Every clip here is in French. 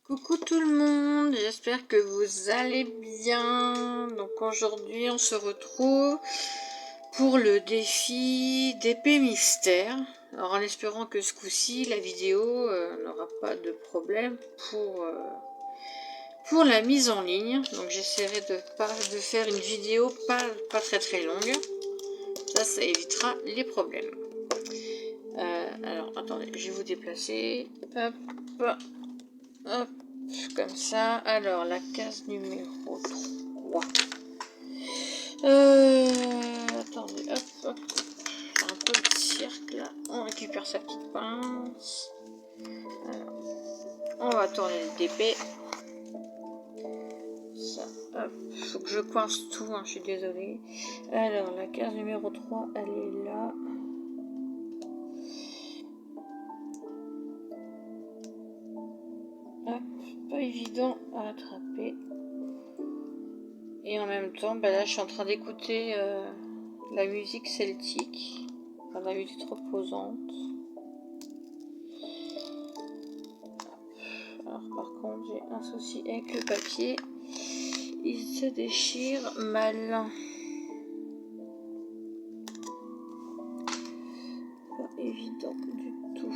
Coucou tout le monde, j'espère que vous allez bien. Donc aujourd'hui on se retrouve pour le défi d'épée mystère. Alors en espérant que ce coup-ci la vidéo n'aura pas de problème pour la mise en ligne. Donc j'essaierai de faire une vidéo pas très longue. Ça évitera les problèmes. Alors attendez, je vais vous déplacer. Hop, hop. Comme ça, alors la case numéro 3. Attendez, hop. Un peu de cercle. On récupère sa petite pince. Alors, on va tourner le DP. Ça, hop. Faut que je coince tout, hein, je suis désolée. Alors, la case numéro 3, elle est là. Hop, pas évident à attraper. Et en même temps, là je suis en train d'écouter la musique celtique, enfin, la musique reposante. Alors par contre j'ai un souci avec le papier, il se déchire mal. Pas évident du tout.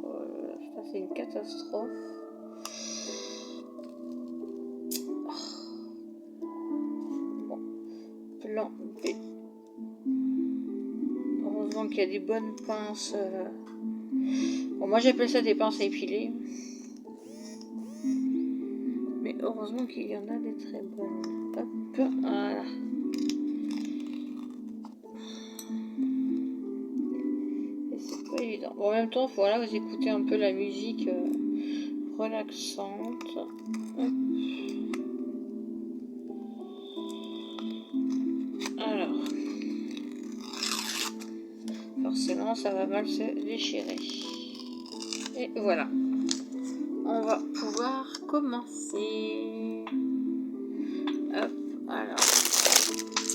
Oh là là, ça c'est une catastrophe. Bon, plan B. Heureusement qu'il y a des bonnes pinces. Bon, moi j'appelle ça des pinces à épiler. Mais heureusement qu'il y en a des très bonnes. Hop, voilà. Et c'est pas évident. Bon, en même temps, voilà, vous écoutez un peu la musique relaxante. Hop. Alors, forcément, ça va mal se déchirer. Et voilà. On va pouvoir commencer. Hop, alors,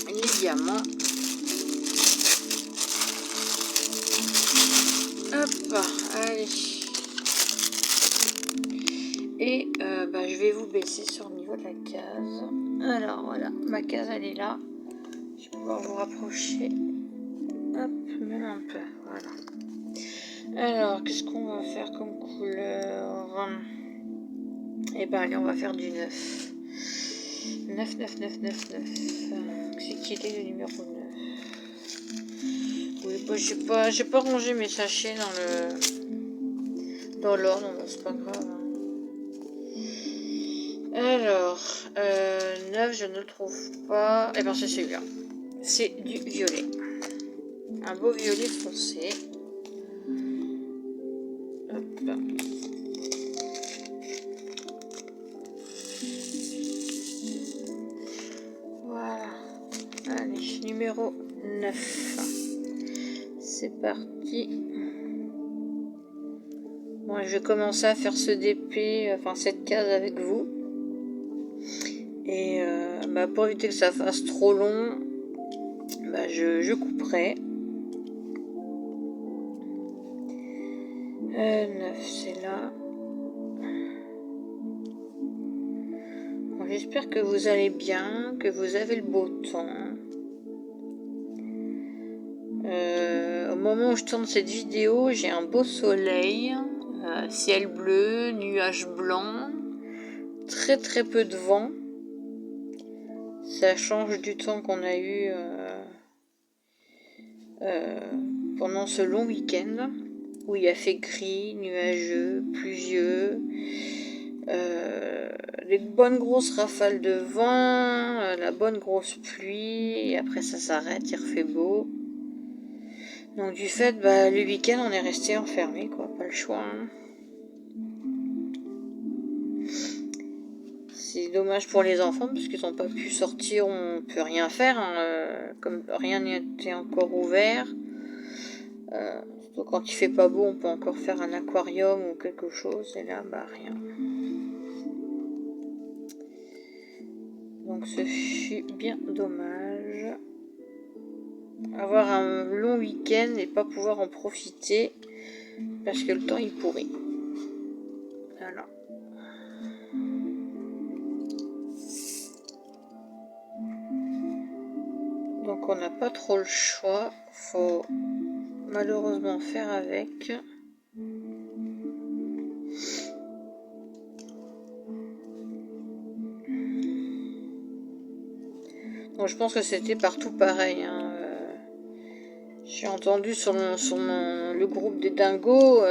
les diamants. Hop, allez. Et je vais vous baisser sur le niveau de la case. Alors voilà, ma case elle est là. Je vais pouvoir vous rapprocher. Hop, même un peu, voilà. Alors, qu'est-ce qu'on va faire comme couleur? Et allez, on va faire du 9. 9. C'est qui était le numéro 9? Oui, j'ai pas rangé mes sachets dans l'ordre, c'est pas grave. Alors, 9, je ne le trouve pas. Et c'est celui-là. C'est du violet. Un beau violet foncé. Hop. Voilà. Allez, numéro 9. C'est parti. Bon, je vais commencer à faire ce DP, cette case avec vous. Et pour éviter que ça fasse trop long, je couperai. 9, c'est là. Bon, j'espère que vous allez bien, que vous avez le beau temps. Au moment où je tourne cette vidéo, j'ai un beau soleil, ciel bleu, nuages blancs, très peu de vent. Ça change du temps qu'on a eu pendant ce long week-end où il a fait gris, nuageux, pluvieux, des bonnes grosses rafales de vent, la bonne grosse pluie, et après ça s'arrête, il refait beau. Donc du fait, le week-end on est resté enfermé, quoi, pas le choix. Hein. C'est dommage pour les enfants parce qu'ils n'ont pas pu sortir, on peut rien faire, hein, comme rien n'était encore ouvert. Donc quand il fait pas beau, on peut encore faire un aquarium ou quelque chose, et là, rien. Donc ce fut bien dommage. Avoir un long week-end et pas pouvoir en profiter parce que le temps il pourrit. Voilà. Donc on n'a pas trop le choix, faut malheureusement faire avec. Donc je pense que c'était partout pareil. Hein. J'ai entendu sur le groupe des dingos,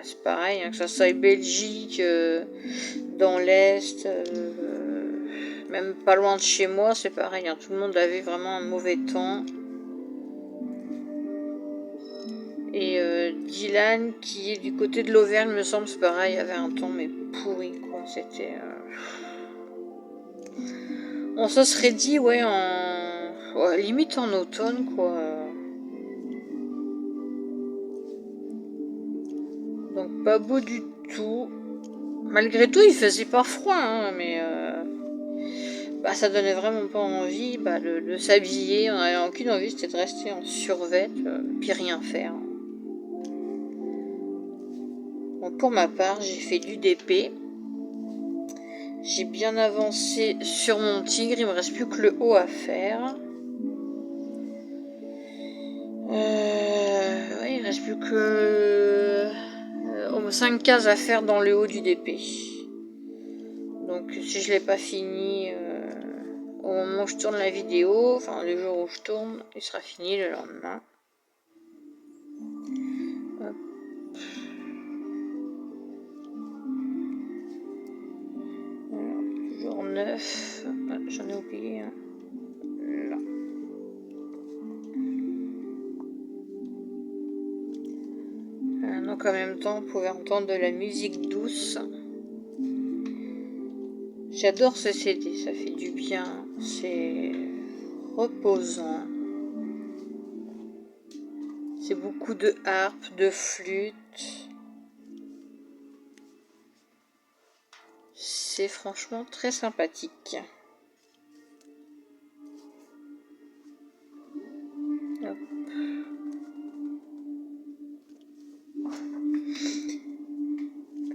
c'est pareil, hein, que ça soit Belgique, dans l'Est, même pas loin de chez moi, c'est pareil. Hein, tout le monde avait vraiment un mauvais temps. Et Dylan, qui est du côté de l'Auvergne, me semble, c'est pareil, avait un temps mais pourri, quoi. C'était... On se serait dit, ouais, limite en automne, quoi. Donc pas beau du tout. Malgré tout, il faisait pas froid, hein, mais ça donnait vraiment pas envie de s'habiller. On n'avait aucune envie, c'était de rester en survêt, puis rien faire. Bon, pour ma part, j'ai fait du DP. J'ai bien avancé sur mon tigre, il me reste plus que le haut à faire. Il reste plus que 5 cases à faire dans le haut du DP. Donc si je l'ai pas fini au moment où je tourne la vidéo, enfin le jour où je tourne, il sera fini le lendemain. Hop. Alors, toujours 9. Ah, j'en ai oublié un. Là. Donc en même temps, vous pouvez entendre de la musique douce. J'adore ce CD, ça fait du bien, c'est reposant. C'est beaucoup de harpe, de flûte. C'est franchement très sympathique. Hop.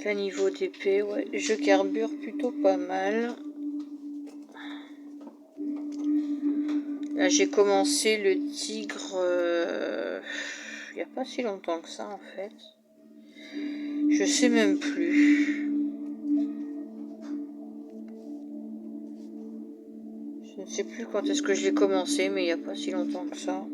Là, niveau d'épée, ouais, je carbure plutôt pas mal. Là, j'ai commencé le tigre il n'y a pas si longtemps que ça, en fait. Je sais même plus. Je ne sais plus quand est-ce que je l'ai commencé, mais il n'y a pas si longtemps que ça.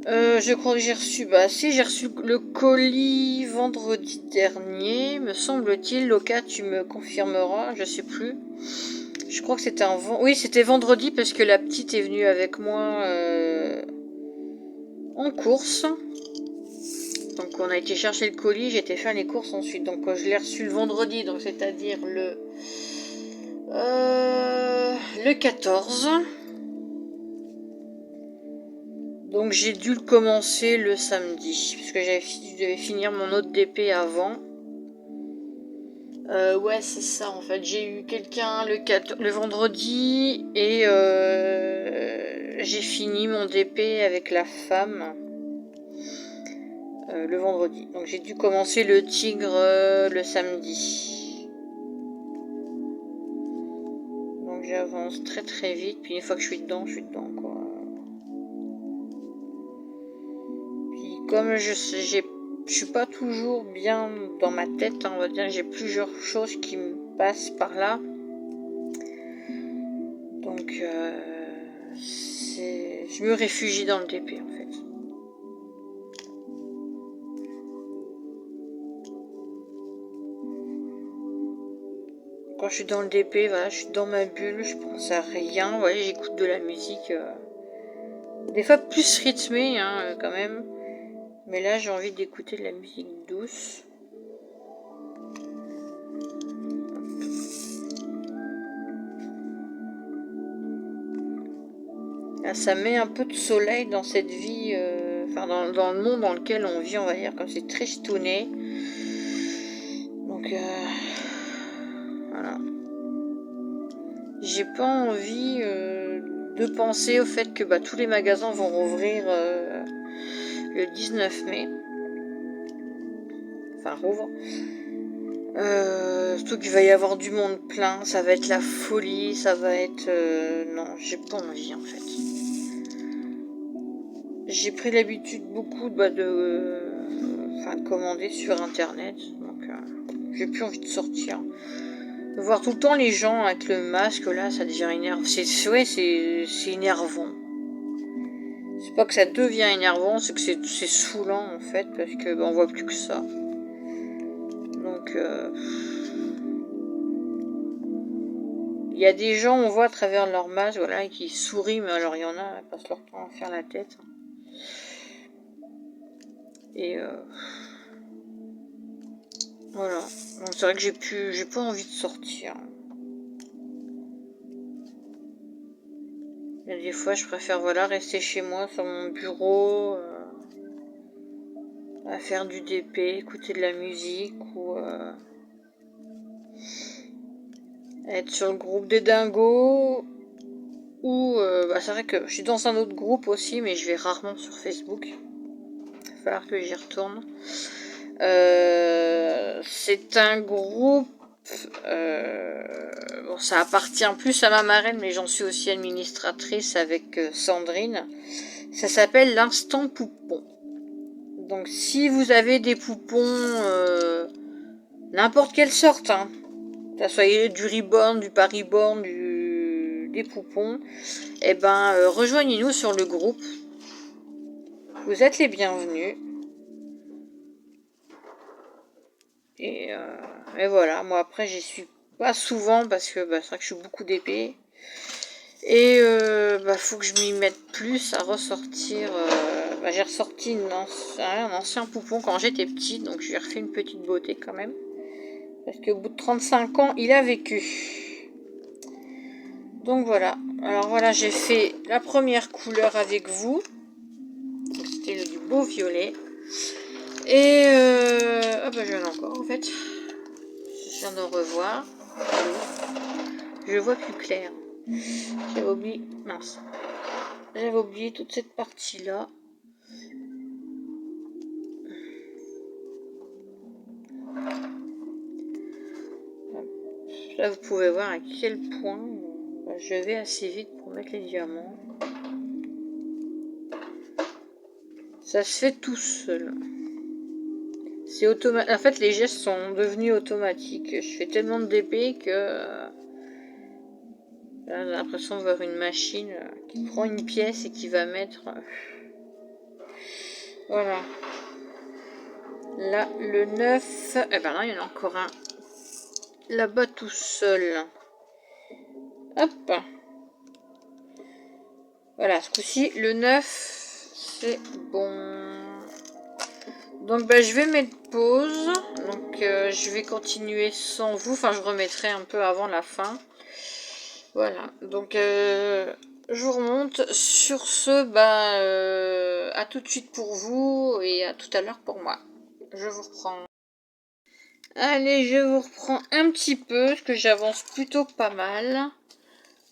Je crois que j'ai reçu, j'ai reçu le colis vendredi dernier, me semble-t-il. Loca, tu me confirmeras, je sais plus. Je crois que c'était oui, c'était vendredi parce que la petite est venue avec moi en course. Donc on a été chercher le colis, j'ai été faire les courses ensuite. Donc je l'ai reçu le vendredi, donc c'est-à-dire le 14. Donc j'ai dû le commencer le samedi, parce que je devais finir mon autre DP avant. Ouais, c'est ça en fait. J'ai eu quelqu'un le vendredi et j'ai fini mon DP avec la femme le vendredi. Donc j'ai dû commencer le tigre le samedi. Donc j'avance très très vite. Puis une fois que je suis dedans quoi. Comme je suis pas toujours bien dans ma tête, hein, on va dire, j'ai plusieurs choses qui me passent par là. Donc, je me réfugie dans le DP en fait. Quand je suis dans le DP, voilà, je suis dans ma bulle, je pense à rien. Ouais, j'écoute de la musique, des fois plus rythmée, hein, quand même. Mais là, j'ai envie d'écouter de la musique douce. Là, ça met un peu de soleil dans cette vie, dans le monde dans lequel on vit, on va dire, comme c'est tristouné. Donc, voilà. J'ai pas envie de penser au fait que tous les magasins vont rouvrir le 19 mai. enfin rouvre. Surtout qu'il va y avoir du monde plein, ça va être la folie, ça va être... non, j'ai pas envie en fait. J'ai pris l'habitude beaucoup de commander sur internet, donc j'ai plus envie de sortir. De voir tout le temps les gens avec le masque là, ça devient énervant. C'est énervant. C'est pas que ça devient énervant, c'est que c'est saoulant en fait, parce que on voit plus que ça. Donc il y a des gens, on voit à travers leur masque, voilà, qui sourient, mais alors il y en a, ils passent leur temps à faire la tête. Et voilà. Donc c'est vrai que j'ai pas envie de sortir. Il y a des fois, je préfère rester chez moi sur mon bureau, à faire du DP, écouter de la musique ou être sur le groupe des dingos. Ou c'est vrai que je suis dans un autre groupe aussi, mais je vais rarement sur Facebook. Il va falloir que j'y retourne. C'est un groupe. Bon, ça appartient plus à ma marraine, mais j'en suis aussi administratrice avec Sandrine. Ça s'appelle l'Instant Poupon. Donc, si vous avez des poupons, n'importe quelle sorte, hein, que ce soit du Reborn, du pas Reborn, des poupons, eh ben, rejoignez-nous sur le groupe. Vous êtes les bienvenus. Et voilà, moi après j'y suis pas souvent parce que c'est vrai que je suis beaucoup d'épée. Et faut que je m'y mette plus à ressortir. J'ai ressorti un ancien poupon quand j'étais petite, donc je lui ai refait une petite beauté quand même. Parce qu'au bout de 35 ans, il a vécu. Donc voilà. Alors voilà, j'ai fait la première couleur avec vous. C'était du beau violet. Et je l'ai encore en fait. Je viens de revoir. Je vois plus clair. J'avais oublié. Mince. J'avais oublié toute cette partie-là. Là, vous pouvez voir à quel point je vais assez vite pour mettre les diamants. Ça se fait tout seul. C'est automatique. En fait, les gestes sont devenus automatiques. Je fais tellement de DP que j'ai l'impression de voir une machine qui prend une pièce et qui va mettre. Voilà. Là, le 9. Eh ben là, il y en a encore un. Là-bas tout seul. Hop. Voilà, ce coup-ci, le 9, c'est bon. Donc je vais mettre pause. Donc je vais continuer sans vous. Enfin, je remettrai un peu avant la fin. Voilà. Donc je vous remonte. Sur ce, à tout de suite pour vous et à tout à l'heure pour moi. Je vous reprends. Allez, je vous reprends un petit peu parce que j'avance plutôt pas mal.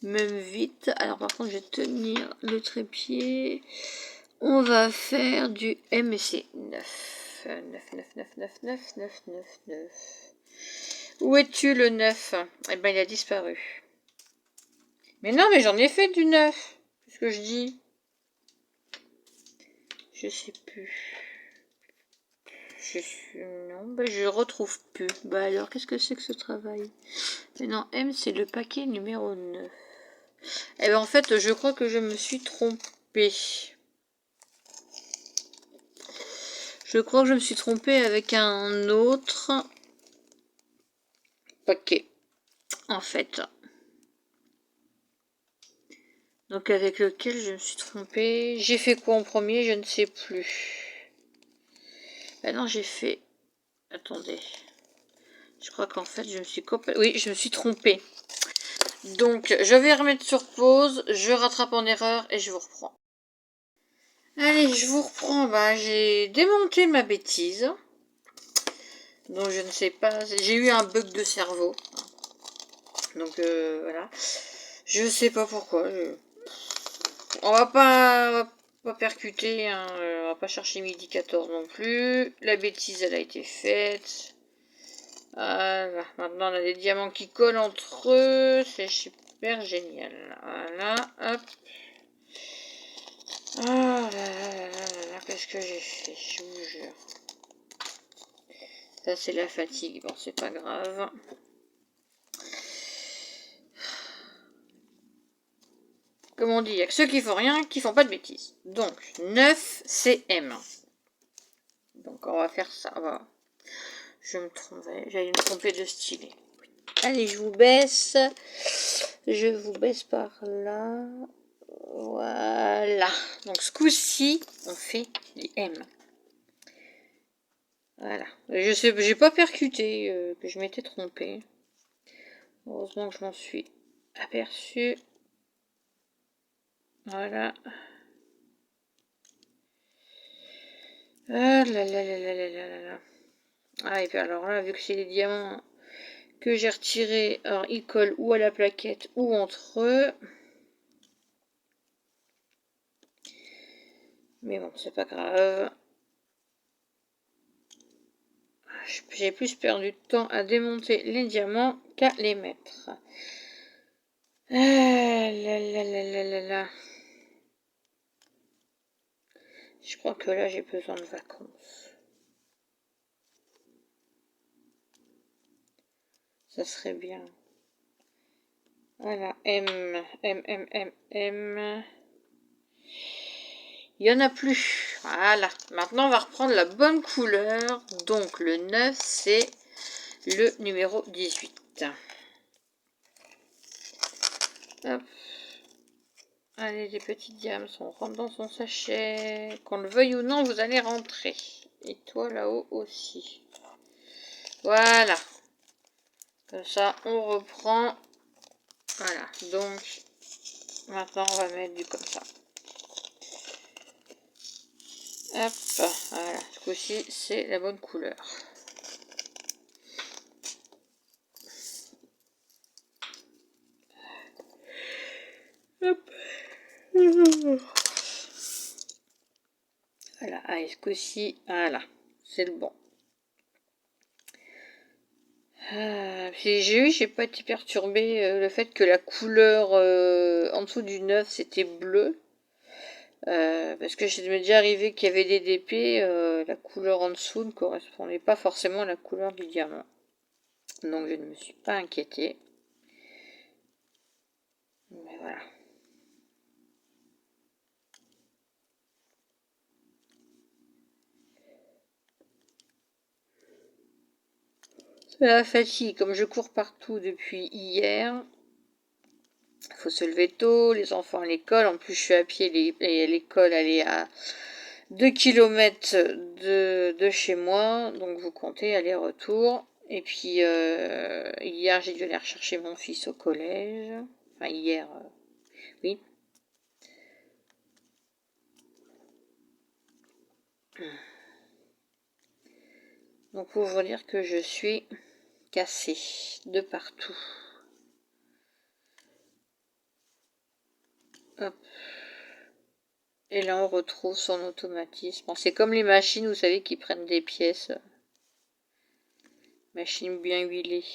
Même vite. Alors par contre, je vais tenir le trépied. On va faire du MSC 9. 9, 9, 9, 9, 9, 9, 9, 9. Où es-tu le 9? Eh ben, il a disparu. Mais non, mais j'en ai fait du 9. Qu'est-ce que je dis? Je sais plus. Non, je retrouve plus. Alors, qu'est-ce que c'est que ce travail? Mais non, M, c'est le paquet numéro 9. Eh ben, en fait, je crois que je me suis trompée. Je crois que je me suis trompée avec un autre paquet, en fait. Donc avec lequel je me suis trompée. J'ai fait quoi en premier? Je ne sais plus. Ben non, j'ai fait... Attendez. Je crois qu'en fait, je me suis Oui, je me suis trompée. Donc, je vais remettre sur pause. Je rattrape en erreur et je vous reprends. Allez, je vous reprends. J'ai démonté ma bêtise. Donc, je ne sais pas. J'ai eu un bug de cerveau. Donc, voilà. Je sais pas pourquoi. On va pas Pas percuter, hein, on va pas chercher midi 14 non plus. La bêtise, elle a été faite. Voilà, maintenant on a des diamants qui collent entre eux, c'est super génial. Voilà, hop. Oh là là là là là, qu'est-ce que j'ai fait, je vous jure. Ça c'est la fatigue, bon c'est pas grave. Comme on dit, il n'y a que ceux qui font rien qui font pas de bêtises. Donc 9 cm. Donc on va faire ça. Voilà. Je me trompais, j'allais me tromper de stylet. Allez, je vous baisse. Je vous baisse par là. Voilà. Donc ce coup-ci, on fait les M. Voilà. Je sais, j'ai pas percuté que je m'étais trompée. Heureusement que je m'en suis aperçue. Voilà. Ah là là là là là là là. Ah et puis alors là, vu que c'est les diamants que j'ai retirés, alors ils collent ou à la plaquette ou entre eux. Mais bon, c'est pas grave. J'ai plus perdu de temps à démonter les diamants qu'à les mettre. Ah là là là là là là. Je crois que là, j'ai besoin de vacances. Ça serait bien. Voilà, M, M, M, M, M. Il n'y en a plus. Voilà. Maintenant, on va reprendre la bonne couleur. Donc, le 9, c'est le numéro 18. Hop. Allez, les petites diams, on rentre dans son sachet. Qu'on le veuille ou non, vous allez rentrer. Et toi, là-haut aussi. Voilà. Comme ça, on reprend. Voilà. Donc, maintenant, on va mettre du comme ça. Hop, voilà, ce coup-ci, c'est la bonne couleur. Hop. Voilà, allez, ce coup-ci, voilà, c'est le bon. J'ai pas été perturbée le fait que la couleur en dessous du 9 c'était bleu. Parce que j'ai déjà arrivé qu'il y avait des DP, la couleur en dessous ne correspondait pas forcément à la couleur du diamant. Donc je ne me suis pas inquiétée. Mais voilà. C'est la fatigue, comme je cours partout depuis hier. Il faut se lever tôt, les enfants à l'école. En plus, je suis à pied, l'école elle est à 2 km de chez moi. Donc, vous comptez aller-retour. Et puis, hier, j'ai dû aller rechercher mon fils au collège. Enfin, hier, oui. Donc, pour vous dire que je suis cassée de partout. Hop. Et là, on retrouve son automatisme. Bon, c'est comme les machines, vous savez, qui prennent des pièces. Machine bien huilée.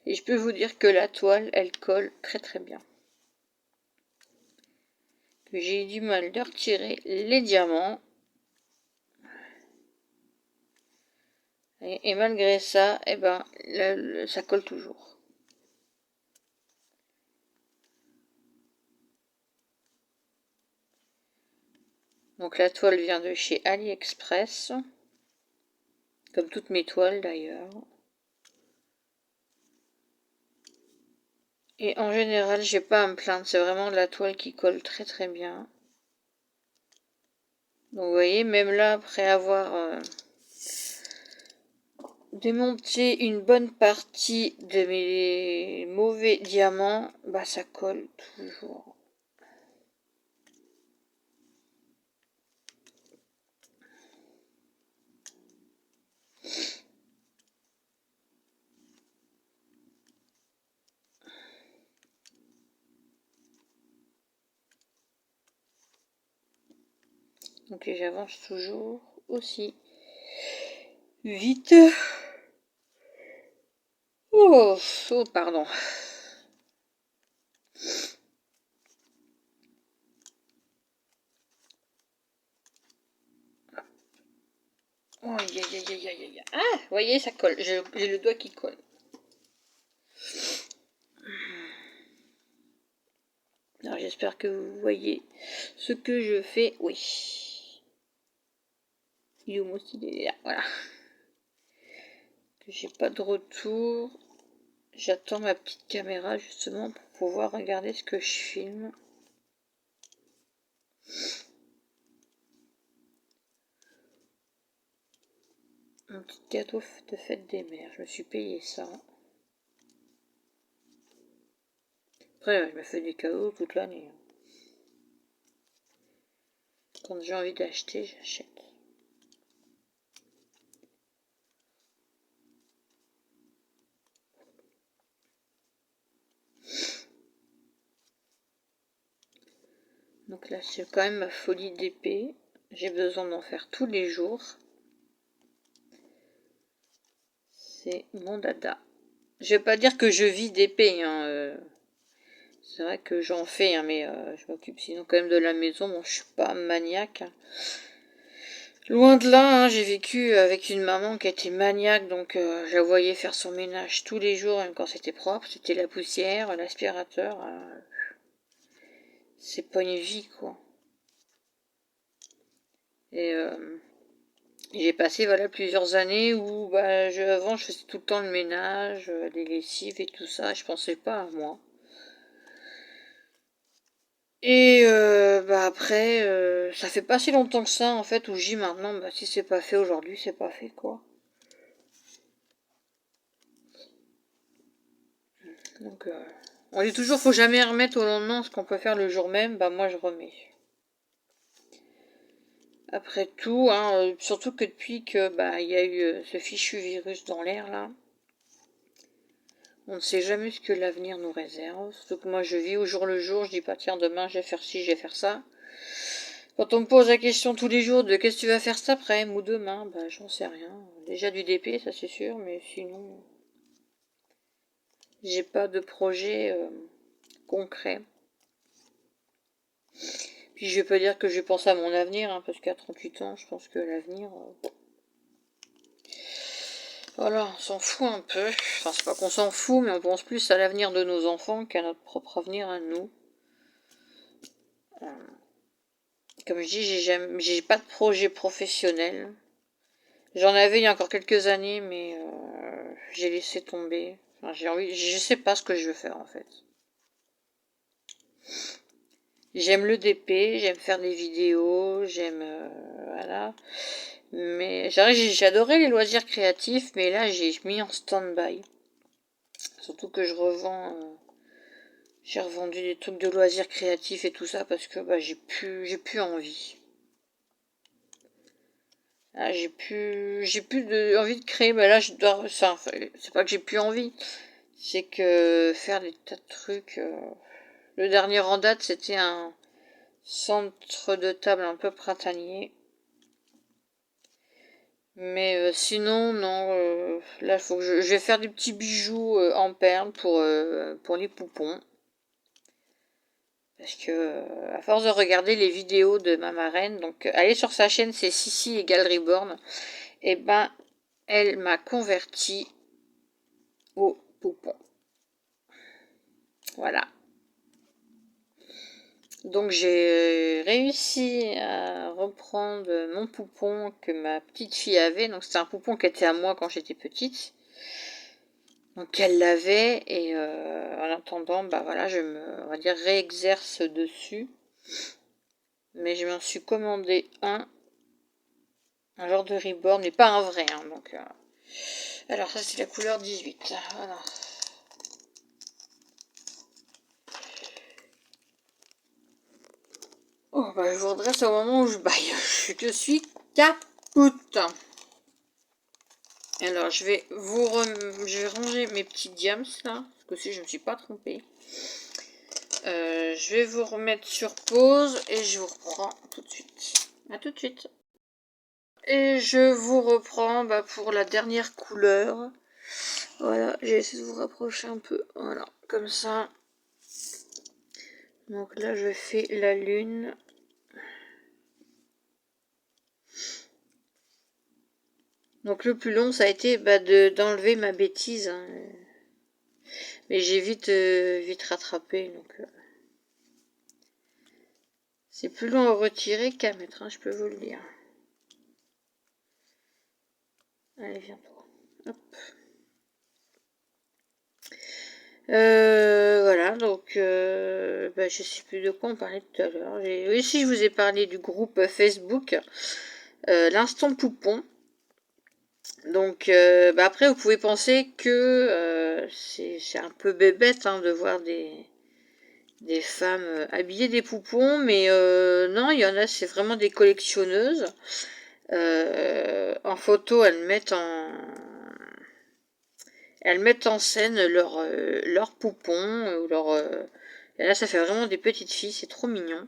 Et je peux vous dire que la toile, elle colle très très bien. J'ai eu du mal de retirer les diamants. Et malgré ça, eh ben, ça colle toujours. Donc la toile vient de chez AliExpress. Comme toutes mes toiles d'ailleurs. Et en général, j'ai pas à me plaindre. C'est vraiment de la toile qui colle très très bien. Donc vous voyez, même là, après avoir démonter une bonne partie de mes mauvais diamants, bah ça colle toujours. Donc j'avance toujours aussi vite. Oh, oh pardon. Oh, aïe, aïe, aïe, aïe, aïe. Ah, vous voyez, ça colle. J'ai le doigt qui colle. Alors j'espère que vous voyez ce que je fais. Oui. Il est où mon stylet là, voilà. Que j'ai pas de retour. J'attends ma petite caméra justement pour pouvoir regarder ce que je filme. Un petit gâteau de fête des mères. Je me suis payé ça. Après, je me fais des cadeaux toute l'année. Quand j'ai envie d'acheter, j'achète. Donc là, c'est quand même ma folie d'épée. J'ai besoin d'en faire tous les jours. C'est mon dada. Je vais pas dire que je vis d'épée. Hein, c'est vrai que j'en fais, hein, mais je m'occupe sinon quand même de la maison. Bon, je suis pas maniaque. Loin de là, hein, j'ai vécu avec une maman qui était maniaque, donc je la voyais faire son ménage tous les jours, même quand c'était propre. C'était la poussière, l'aspirateur. C'est pas une vie, quoi. Et j'ai passé voilà plusieurs années où bah, avant je faisais tout le temps le ménage, les lessives et tout ça. Je pensais pas à moi. Et bah après, ça fait pas si longtemps que ça en fait où je dis maintenant, bah si c'est pas fait aujourd'hui, c'est pas fait quoi. Donc on dit toujours faut jamais remettre au lendemain ce qu'on peut faire le jour même, bah moi je remets. Après tout, hein, surtout que depuis que bah il y a eu ce fichu virus dans l'air là, on ne sait jamais ce que l'avenir nous réserve. Surtout que moi je vis au jour le jour, je dis pas tiens demain je vais faire ci, je vais faire ça. Quand on me pose la question tous les jours de qu'est-ce que tu vas faire cet après ou demain, bah j'en sais rien. Déjà du DP, ça c'est sûr, mais sinon j'ai pas de projet concret. Puis je vais pas dire que je pense à mon avenir, hein, parce qu'à 38 ans, je pense que l'avenir... voilà, on s'en fout un peu. Enfin, c'est pas qu'on s'en fout, mais on pense plus à l'avenir de nos enfants qu'à notre propre avenir à nous. Comme je dis, j'ai pas de projet professionnel. J'en avais il y a encore quelques années, mais j'ai laissé tomber. Enfin, je sais pas ce que je veux faire en fait. J'aime le DP, j'aime faire des vidéos, j'aime voilà. Mais j'adorais les loisirs créatifs, mais là j'ai mis en stand-by. Surtout que j'ai revendu des trucs de loisirs créatifs et tout ça parce que bah j'ai plus envie. Ah, j'ai plus envie de créer. Bah là je dois, enfin, c'est pas que j'ai plus envie, c'est que faire des tas de trucs. Le dernier en date c'était un centre de table un peu printanier. Mais sinon, non. Là, faut que je vais faire des petits bijoux en perles pour les poupons. Parce que, à force de regarder les vidéos de ma marraine, donc allez sur sa chaîne, c'est Sissi et Galerie Born, et ben, elle m'a converti au poupon. Voilà. Donc j'ai réussi à reprendre mon poupon que ma petite fille avait. Donc c'était un poupon qui était à moi quand j'étais petite. Donc elle l'avait et en attendant, bah voilà, on va dire, réexerce dessus. Mais je m'en suis commandé un genre de reborn, mais pas un vrai. Hein, donc Alors ça c'est la couleur 18. Voilà. Oh bah je vous redresse au moment où je baille. Je suis capoute. Alors je vais ranger mes petits diams là. Parce que si je ne me suis pas trompée. Je vais vous remettre sur pause et je vous reprends tout de suite. A tout de suite. Et je vous reprends pour la dernière couleur. Voilà, j'ai essayé de vous rapprocher un peu. Voilà, comme ça. Donc là, je fais la lune. Donc le plus long, ça a été d'enlever ma bêtise. Hein. Mais j'ai vite rattrapé. Donc c'est plus long à retirer qu'à mettre, hein, je peux vous le dire. Allez, viens-toi. Hop. Voilà, donc je sais plus de quoi on parlait tout à l'heure. Oui, si je vous ai parlé du groupe Facebook, l'instant poupon. Donc après, vous pouvez penser que c'est un peu bébête hein, de voir des femmes habillées des poupons, mais non, il y en a, c'est vraiment des collectionneuses. En photo, elles mettent en scène leurs poupons ou et là ça fait vraiment des petites filles, c'est trop mignon.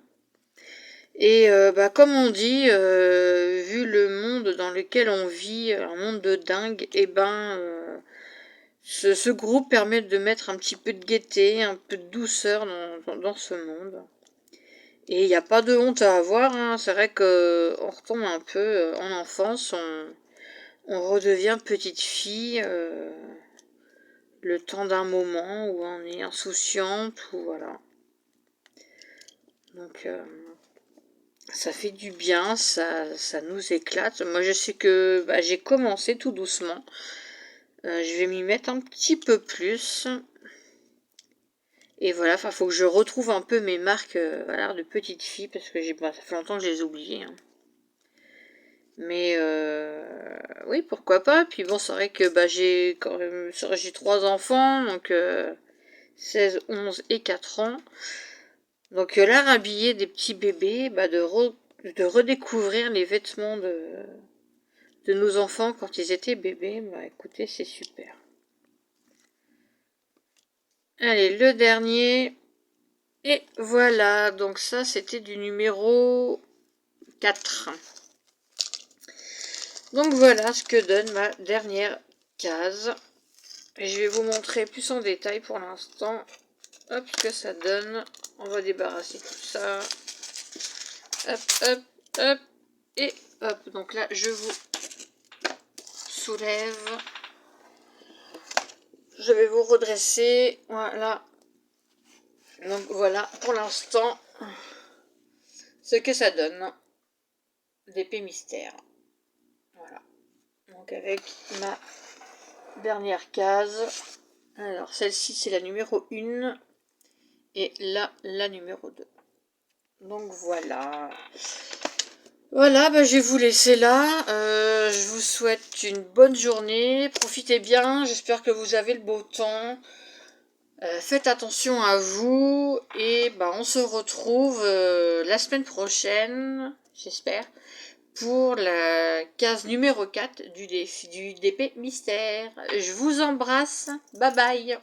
Et comme on dit, vu le monde dans lequel on vit, un monde de dingue, et ce groupe permet de mettre un petit peu de gaieté, un peu de douceur dans ce monde. Et il n'y a pas de honte à avoir, hein. C'est vrai qu'on retombe un peu en enfance, on redevient petite fille le temps d'un moment où on est insouciante, ou voilà. Donc ça fait du bien, ça nous éclate. Moi je sais que j'ai commencé tout doucement. Je vais m'y mettre un petit peu plus. Et voilà, faut que je retrouve un peu mes marques de petite fille, parce que ça fait longtemps que je les ai oubliées. Hein. Mais oui, pourquoi pas. Puis bon, c'est vrai que j'ai 3 enfants, donc 16, 11 et 4 ans. Donc l'art habillé des petits bébés, de redécouvrir les vêtements de nos enfants quand ils étaient bébés, écoutez, c'est super. Allez, le dernier. Et voilà, donc ça c'était du numéro 4. Donc voilà ce que donne ma dernière case. Et je vais vous montrer plus en détail pour l'instant. Hop, ce que ça donne. On va débarrasser tout ça. Hop, hop, hop. Et hop, donc là je vous soulève. Je vais vous redresser. Voilà. Donc voilà pour l'instant ce que ça donne. D'épée mystère. Voilà. Donc avec ma dernière case. Alors celle-ci c'est la numéro 1. Et là la numéro 2. Donc voilà. Voilà, je vais vous laisser là. Je vous souhaite une bonne journée. Profitez bien. J'espère que vous avez le beau temps. Faites attention à vous. Et on se retrouve la semaine prochaine, j'espère, pour la case numéro 4 du DP Mystère. Je vous embrasse. Bye bye.